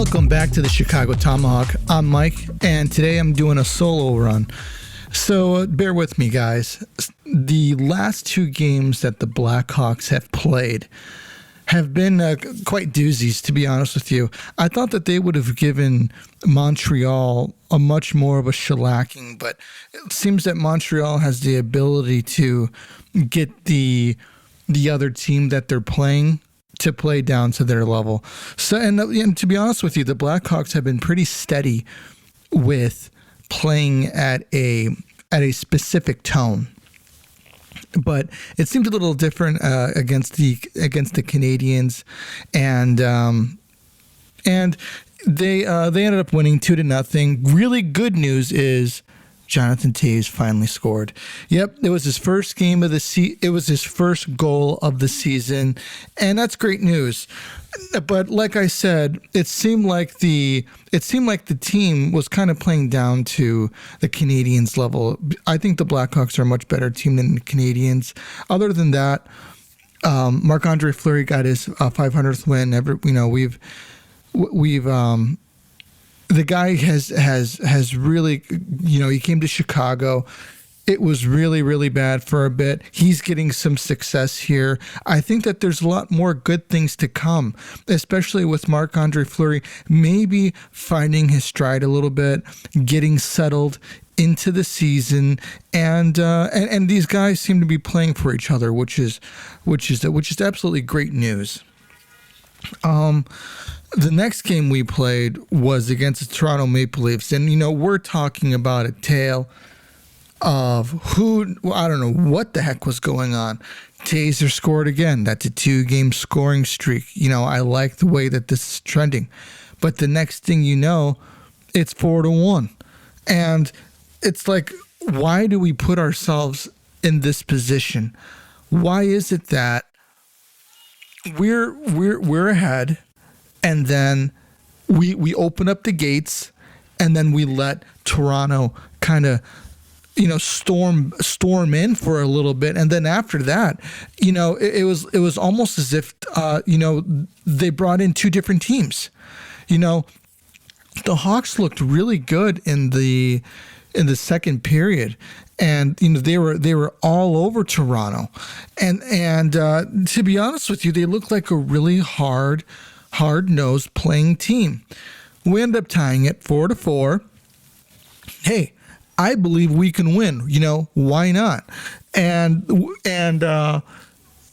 Welcome back to the Chicago Tomahawk. I'm Mike, and today I'm doing a solo run. So bear with me, guys. The last two games that the Blackhawks have played have been quite doozies, to be honest with you. I thought that they would have given Montreal a much more of a shellacking, but it seems that Montreal has the ability to get the other team that they're playing to play down to their level. So, and to be honest with you, the Blackhawks have been pretty steady with playing at a specific tone. But it seemed a little different against the Canadiens, and they ended up winning 2-0. Really good news is Jonathan Toews finally scored. Yep, it was his first game of the it was his first goal of the season, and that's great news. But like I said, it seemed like the team was kind of playing down to the Canadiens level. I think the Blackhawks are a much better team than the Canadiens. Other than that, Marc-Andre Fleury got his 500th win. The guy has really, he came to Chicago. It was really, really bad for a bit. He's getting some success here. I think that there's a lot more good things to come, especially with Marc-Andre Fleury maybe finding his stride a little bit, getting settled into the season, and these guys seem to be playing for each other, which is absolutely great news. The next game we played was against the Toronto Maple Leafs, and we're talking about a tale of I don't know what the heck was going on. Taser scored again. That's a 2-game scoring streak. I like the way that this is trending. But the next thing you know, it's 4-1. And it's like, why do we put ourselves in this position? Why is it that we're ahead, and then we open up the gates, and then we let Toronto kind of storm in for a little bit, and then after that, it was almost as if they brought in two different teams. The Hawks looked really good in the second period, and they were all over Toronto, and to be honest with you, they looked like a really hard-nosed playing team. We ended up tying it 4-4. Hey, I believe we can win. Why not? And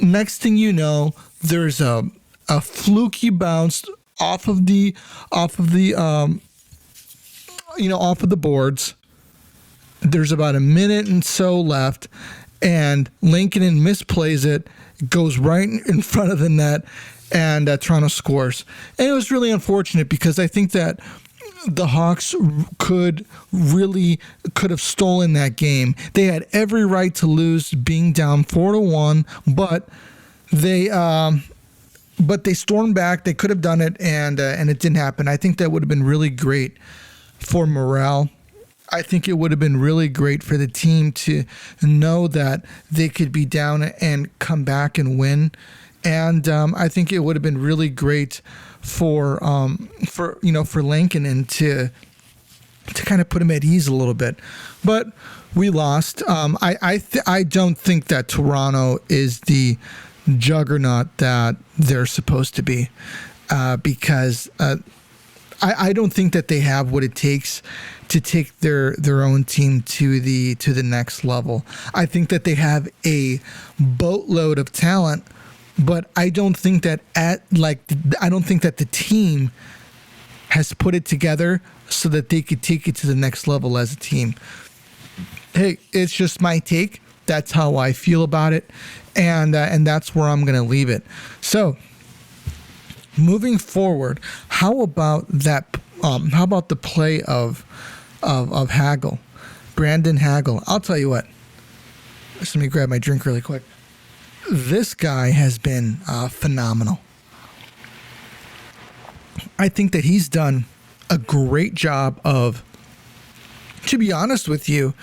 next thing you know, there's a fluky bounce off of the boards. There's about a minute and so left, and Lankinen misplays it, goes right in front of the net, and Toronto scores. And it was really unfortunate because I think that the Hawks could have stolen that game. They had every right to lose, being down 4-1, but they stormed back. They could have done it, and it didn't happen. I think that would have been really great for morale. I think it would have been really great for the team to know that they could be down and come back and win. And I think it would have been really great for Lankinen to kind of put him at ease a little bit. But we lost. I don't think that Toronto is the juggernaut that they're supposed to be, because I don't think that they have what it takes to take their own team to the next level. I think that they have a boatload of talent, but I don't think that the team has put it together so that they could take it to the next level as a team. Hey, it's just my take. That's how I feel about it, and that's where I'm going to leave it. So, moving forward, how about that? How about the play of Hagel, Brandon Hagel? I'll tell you what. Just let me grab my drink really quick. This guy has been phenomenal. I think that he's done a great job of, to be honest with you,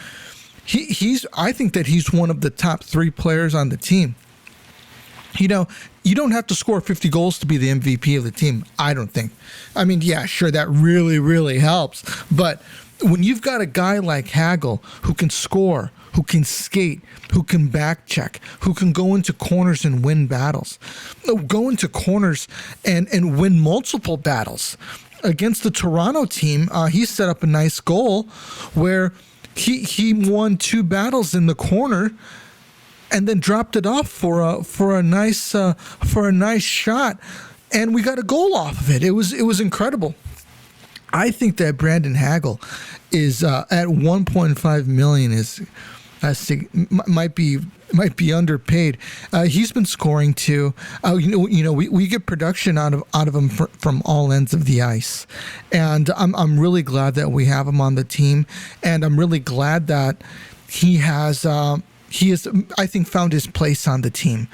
I think that he's one of the top 3 players on the team. you don't have to score 50 goals to be the MVP of the team, I don't think. I mean, yeah, sure, that really, really helps. But when you've got a guy like Hagel who can score, who can skate, who can back check, who can go into corners and win battles, go into corners and win multiple battles. Against the Toronto team, he set up a nice goal where he won 2 battles in the corner and then dropped it off for a nice shot, and we got a goal off of it. It was incredible. I think that Brandon Hagel is at 1.5 million is might be underpaid. He's been scoring too. We get production out of him from all ends of the ice, and I'm really glad that we have him on the team, and I'm really glad that he has. He has, I think, found his place on the team.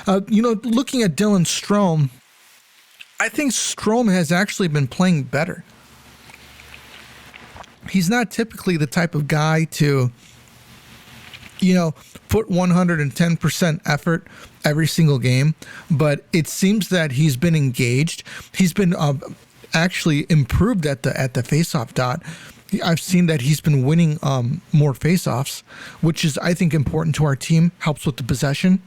Looking at Dylan Strome, I think Strome has actually been playing better. He's not typically the type of guy to, put 110% effort every single game, but it seems that he's been engaged. He's been actually improved at the faceoff dot. I've seen that he's been winning more faceoffs, which is, I think, important to our team, helps with the possession.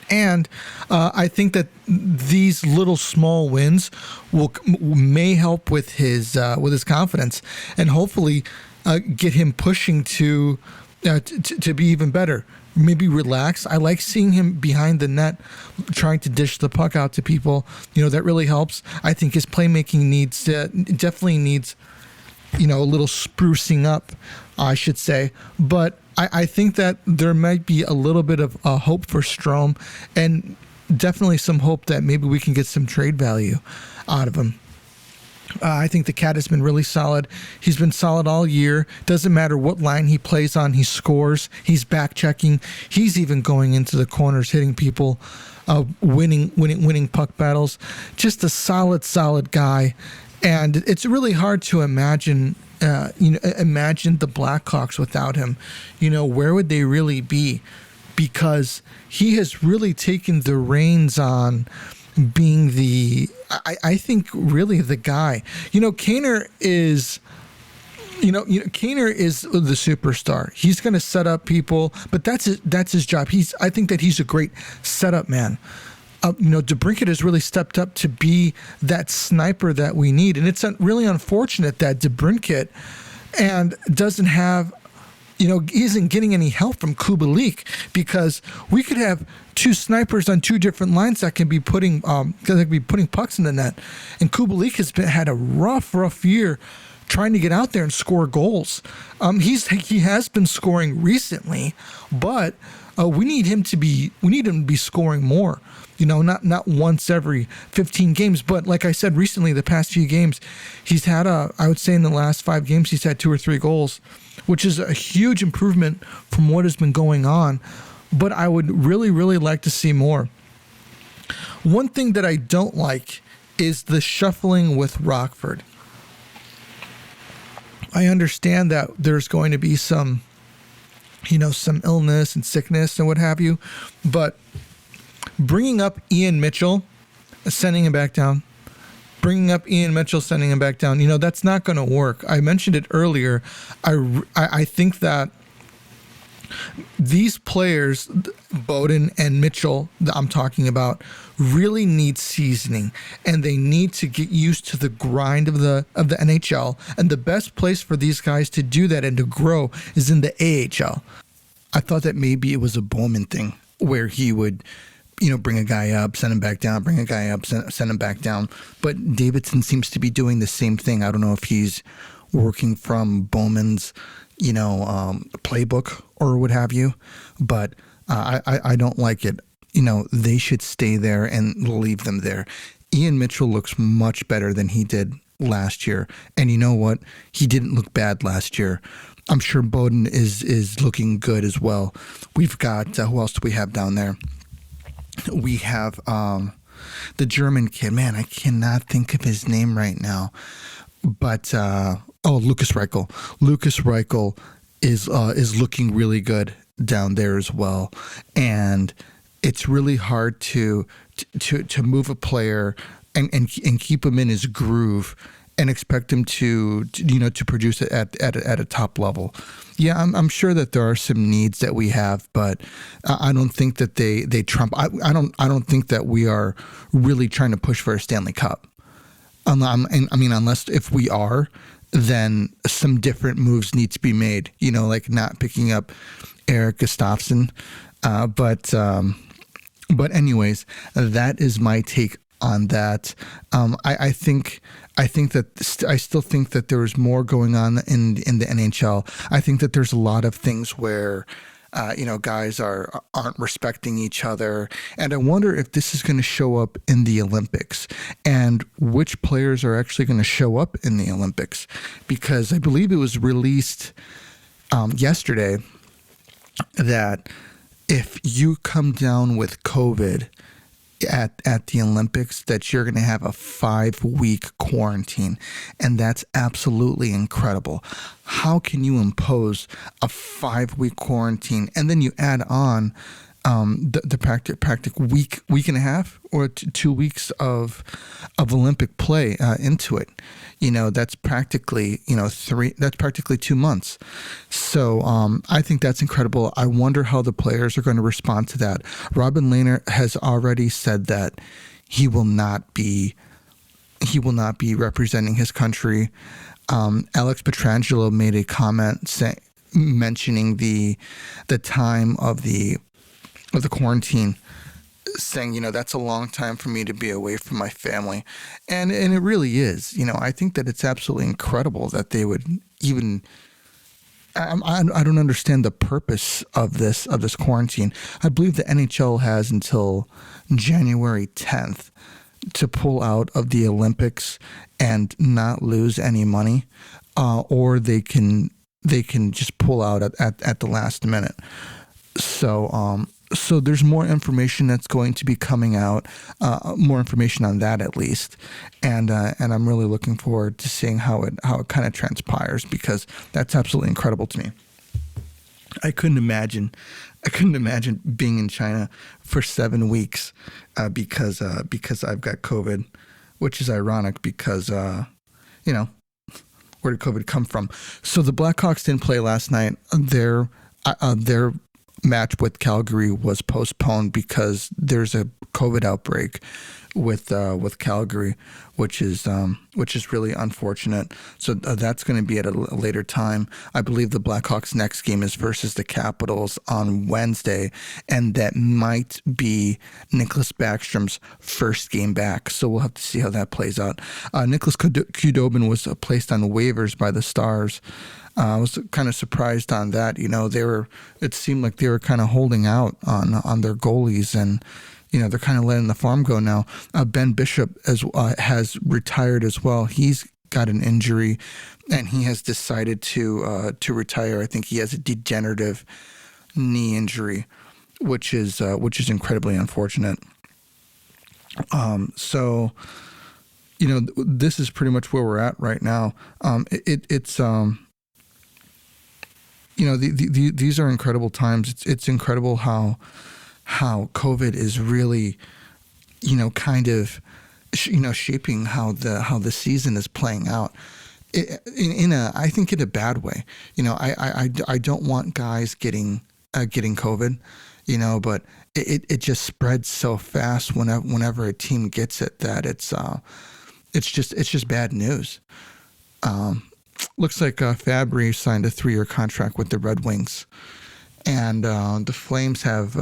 And I think that these little small wins may help with his confidence, and hopefully get him pushing to be even better. Maybe relax. I like seeing him behind the net, trying to dish the puck out to people. That really helps. I think his playmaking definitely needs a little sprucing up, I should say. But I think that there might be a little bit of hope for Strome, and definitely some hope that maybe we can get some trade value out of him. I think the cat has been really solid. He's been solid all year. Doesn't matter what line he plays on, he scores. He's back checking. He's even going into the corners, hitting people, winning puck battles. Just a solid guy. And it's really hard to imagine the Blackhawks without him. Where would they really be? Because he has really taken the reins on being I think really the guy. Kaner is. Kaner is the superstar. He's going to set up people, but that's his job. I think that he's a great setup man. DeBrincat has really stepped up to be that sniper that we need. And it's really unfortunate that DeBrincat doesn't have, he isn't getting any help from Kubalik, because we could have 2 snipers on 2 different lines that can be putting pucks in the net. And Kubalik has had a rough year trying to get out there and score goals. He has been scoring recently, but we need him to be scoring more. Not once every 15 games, but like I said recently, the past few games, he's had I would say in the last 5 games, he's had 2 or 3 goals, which is a huge improvement from what has been going on. But I would really, really like to see more. One thing that I don't like is the shuffling with Rockford. I understand that there's going to be some illness and sickness and what have you, but bringing up Ian Mitchell, sending him back down, that's not going to work. I mentioned it earlier. I think that these players, Bowden and Mitchell, that I'm talking about, really need seasoning, and they need to get used to the grind of the NHL. And the best place for these guys to do that and to grow is in the AHL. I thought that maybe it was a Bowman thing where he would, bring a guy up, send him back down, bring a guy up, send him back down. But Davidson seems to be doing the same thing. I don't know if he's working from Bowman's, playbook or what have you, but I don't like it. They should stay there and leave them there. Ian Mitchell looks much better than he did last year. And you know what? He didn't look bad last year. I'm sure Bowden is looking good as well. We've got, who else do we have down there? We have the German kid. Man, I cannot think of his name right now. But, Lucas Reichel. Lucas Reichel is looking really good down there as well. And it's really hard to move a player and keep him in his groove and expect him to produce it at a top level. Yeah, I'm sure that there are some needs that we have, but I don't think that they trump. I don't think that we are really trying to push for a Stanley Cup. Unless if we are, then some different moves need to be made. Like not picking up Eric Gustafsson. But anyways, that is my take on that. I still think that there is more going on in the NHL. I think that there's a lot of things where guys aren't respecting each other, and I wonder if this is going to show up in the Olympics and which players are actually going to show up in the Olympics, because I believe it was released yesterday that if you come down with COVID at the Olympics, that you're going to have a 5-week quarantine. And that's absolutely incredible. How can you impose a 5-week quarantine and then you add on the practical week and a half or 2 weeks of Olympic play into it? That's practically 2 months. So I think that's incredible. I wonder how the players are going to respond to that. Robin Lehner has already said that he will not be representing his country. Alex Pietrangelo made a comment mentioning the time of the quarantine, saying, that's a long time for me to be away from my family. And it really is. I think that it's absolutely incredible that they would even, I don't understand the purpose of this quarantine. I believe the NHL has until January 10th to pull out of the Olympics and not lose any money, or they can just pull out at the last minute. So there's more information that's going to be coming out, more information on that at least, and I'm really looking forward to seeing how it kind of transpires, because that's absolutely incredible to me. I couldn't imagine being in China for 7 weeks because I've got COVID, which is ironic because where did COVID come from? So the Blackhawks didn't play last night. Their match with Calgary was postponed because there's a COVID outbreak with Calgary, which is really unfortunate. So that's going to be at a later time. I believe the Blackhawks' next game is versus the Capitals on Wednesday, and that might be Nicholas Backstrom's first game back. So we'll have to see how that plays out. Nicholas Khudobin was placed on waivers by the Stars. I was kind of surprised on that. It seemed like they were kind of holding out on their goalies, and they're kind of letting the farm go now. Ben Bishop has retired as well. He's got an injury, and he has decided to retire. I think he has a degenerative knee injury, which is incredibly unfortunate. So this is pretty much where we're at right now. These are incredible times. It's incredible how COVID is really, kind of, shaping how the season is playing out. I think in a bad way. I don't want guys getting COVID, but it just spreads so fast whenever a team gets it that it's just bad news. Looks like Fabry signed a 3-year contract with the Red Wings, and the Flames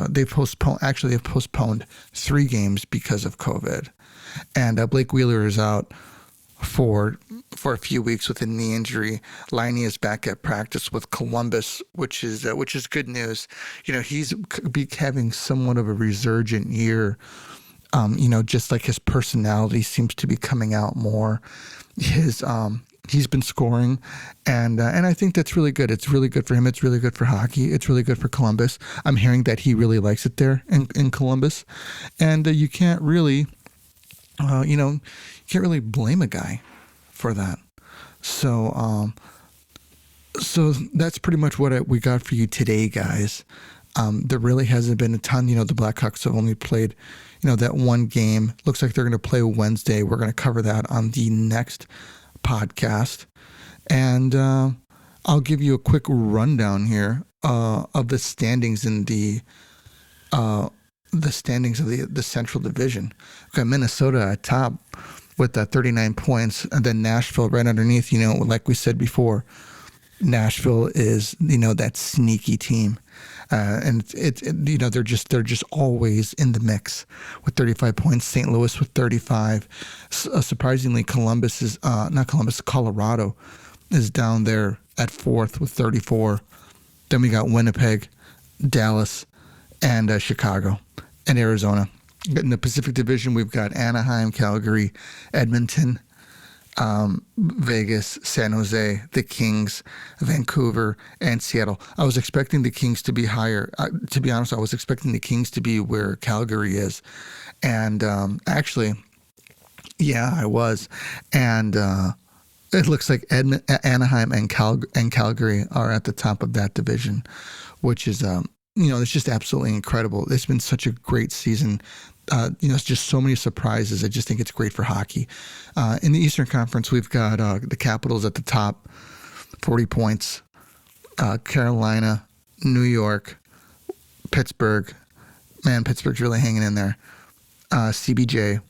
they've postponed 3 games because of COVID, and Blake Wheeler is out for a few weeks with a knee injury. Laine is back at practice with Columbus, which is good news. He's having somewhat of a resurgent year. Just like his personality seems to be coming out more. He's been scoring, and I think that's really good. It's really good for him. It's really good for hockey. It's really good for Columbus. I'm hearing that he really likes it there in Columbus, and you can't really, blame a guy for that. So that's pretty much what we got for you today, guys. There really hasn't been a ton. The Blackhawks have only played, that one game. Looks like they're going to play Wednesday. We're going to cover that on the next podcast. And I'll give you a quick rundown here of the standings in the standings of the Central Division. We've got Minnesota at top with 39 points, and then Nashville right underneath. Like we said before, Nashville is that sneaky team, and they're just always in the mix with 35 points. St. Louis with 35. Surprisingly, Colorado is down there at fourth with 34. Then we got Winnipeg, Dallas, and Chicago and Arizona. In the Pacific Division, we've got Anaheim, Calgary, Edmonton, Vegas, San Jose, the Kings, Vancouver, and Seattle. I was expecting the Kings to be higher. To be honest, I was expecting the Kings to be where Calgary is. And actually, yeah, I was. And it looks like Anaheim and Calgary are at the top of that division, which is, it's just absolutely incredible. It's been such a great season. It's just so many surprises. I just think it's great for hockey. In the Eastern Conference, we've got the Capitals at the top, 40 points. Carolina, New York, Pittsburgh. Man, Pittsburgh's really hanging in there. CBJ,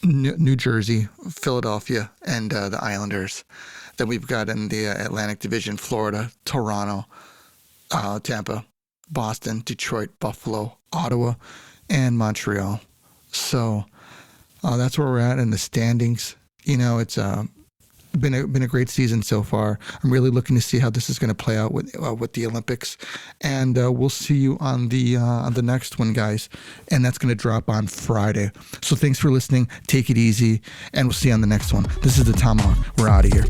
New Jersey, Philadelphia, and the Islanders. Then we've got in the Atlantic Division, Florida, Toronto, Tampa, Boston, Detroit, Buffalo, Ottawa, and Montreal. So that's where we're at in the standings. It's been a great season so far. I'm really looking to see how this is going to play out with the Olympics, and we'll see you on the next one, guys. And that's going to drop on Friday. So thanks for listening. Take it easy, and we'll see you on the next one. This is the Tomahawk. We're out of here.